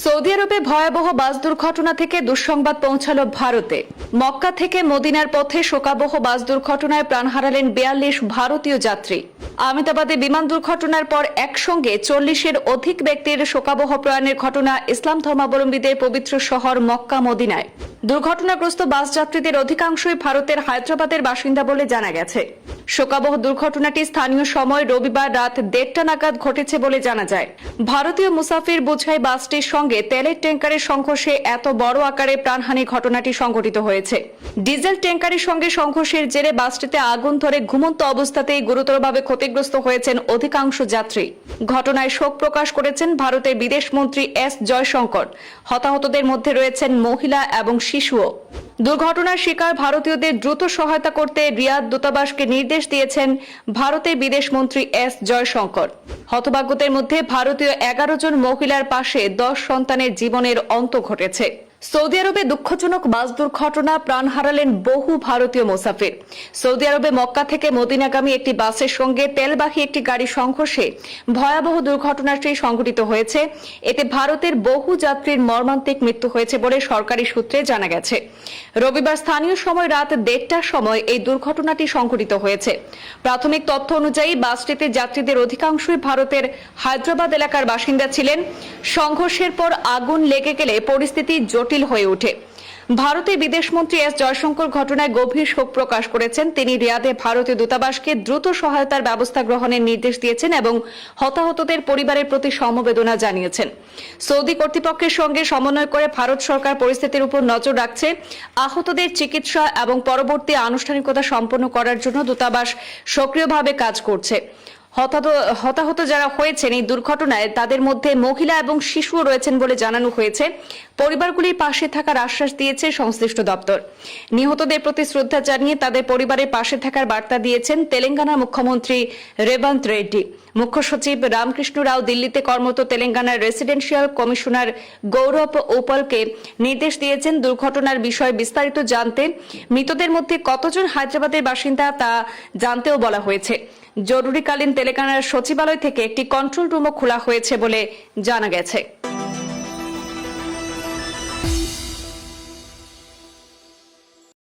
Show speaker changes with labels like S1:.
S1: Saudi আরবে ভয়াবহ বাস দুর্ঘটনা থেকে দুঃসংবাদ পৌঁছালো ভারতে। মক্কা থেকে মদিনার পথে শোকাবহ বাস দুর্ঘটনায় প্রাণ হারালেন ৪২ ভারতীয় যাত্রী। আহমেদাবাদে বিমান দুর্ঘটনার পর একসঙ্গে ৪০-এর অধিক ব্যক্তির শোকাবহ প্রয়াণের ঘটনা ইসলাম ধর্মাবলম্বীদের পবিত্র শহর মক্কা মদিনায়। দুর্ঘটনাগ্রস্ত বাস যাত্রীদের অধিকাংশই ভারতের হায়দ্রাবাদের বাসিন্দা বলে জানা গেছে। শোকাবহ দুর্ঘটনাটি স্থানীয় সময় রবিবার রাত ১:৩০ নাগাদ ঘটেছে বলে জানা যায়। ভারতীয় মুসাফির বোঝাই বাসটির সঙ্গে তেলের ট্যাঙ্কারের সংঘর্ষে এত বড় আকারে প্রাণহানির ঘটনাটি সংঘটিত হয়েছে। ডিজেল ট্যাঙ্কারের সঙ্গে সংঘর্ষের জেরে বাসটিতে আগুন ধরে ঘুমন্ত অবস্থাতেই গুরুতরভাবে ক্ষতিগ্রস্ত হয়েছেন অধিকাংশ যাত্রী। ঘটনায় শোক প্রকাশ করেছেন ভারতের বিদেশমন্ত্রী এস জয়শঙ্কর। হতাহতদের মধ্যে রয়েছেন মহিলা এবং শিশুও। দুর্ঘটনার শিকার ভারতীয়দের দ্রুত সহায়তা করতে রিয়াদ দূতাবাসকে নির্দেশ দিয়েছেন ভারতের বিদেশমন্ত্রী এস জয়শঙ্কর। হতভাগ্যদের মধ্যে ভারতীয় ১১ জন মহিলার পাশে ১০ সন্তানের জীবনের অন্ত ঘটেছে। সৌদি আরবে দুঃখজনক বাস দুর্ঘটনা, প্রাণ হারালেন বহু ভারতীয় মুসাফির। সৌদি আরবে মক্কা থেকে মদিনাগামী একটি বাসের সঙ্গে তেলবাহী একটি গাড়ি সংঘর্ষে ভয়াবহ দুর্ঘটনাটি সংঘটিত হয়েছে। এতে ভারতের বহু যাত্রীর মর্মান্তিক মৃত্যু হয়েছে বলে সরকারি সূত্রে জানা গেছে। রবিবার স্থানীয় সময় রাত ১:৩০টার সময় এই দুর্ঘটনাটি সংঘটিত হয়েছে। প্রাথমিক তথ্য অনুযায়ী বাসটিতে যাত্রীদের অধিকাংশই ভারতের হায়দ্রাবাদ এলাকার বাসিন্দা ছিলেন। সংঘর্ষের পর আগুন লেগে গেলে পরিস্থিতি জটিল হয়ে ওঠে। ভারতের বিদেশমন্ত্রী এস জয়শঙ্কর ঘটনায় গভীর শোক প্রকাশ করেছেন। তিনি রিয়াদে ভারতীয় দূতাবাসকে দ্রুত সহায়তার ব্যবস্থা গ্রহণের নির্দেশ দিয়েছেন এবং হতাহতদের পরিবারের প্রতি সমবেদনা জানিয়েছেন। সৌদি কর্তৃপক্ষের সঙ্গে সমন্বয় করে ভারত সরকার পরিস্থিতির উপর নজর রাখছে। আহতদের চিকিৎসা এবং পরবর্তী আনুষ্ঠানিকতা সম্পন্ন করার জন্য দূতাবাস সক্রিয়ভাবে কাজ করছে। হতাহত যারা হয়েছেন এই দুর্ঘটনায় তাদের মধ্যে মহিলা এবং শিশুও রয়েছেন বলে জানানো হয়েছে। পরিবারগুলির পাশে থাকার আশ্বাস দিয়েছে সংশ্লিষ্ট দপ্তর। নিহতদের প্রতি শ্রদ্ধা জানিয়ে তাদের পরিবারের পাশে থাকার বার্তা দিয়েছেন তেলেঙ্গানার মুখ্যমন্ত্রী রেবন্ত রেড্ডি। মুখ্য সচিব রামকৃষ্ণ রাও দিল্লিতে কর্মরত তেলেঙ্গানার রেসিডেন্সিয়াল কমিশনার গৌরব ওপালকে নির্দেশ দিয়েছেন দুর্ঘটনার বিষয়ে বিস্তারিত জানতে। মৃতদের মধ্যে কতজন হায়দ্রাবাদের বাসিন্দা তা জানতেও বলা হয়েছে। জরুরিকালীন তেলেঙ্গানার সচিবালয় থেকে একটি কন্ট্রোল রুমও খোলা হয়েছে বলে জানা গেছে।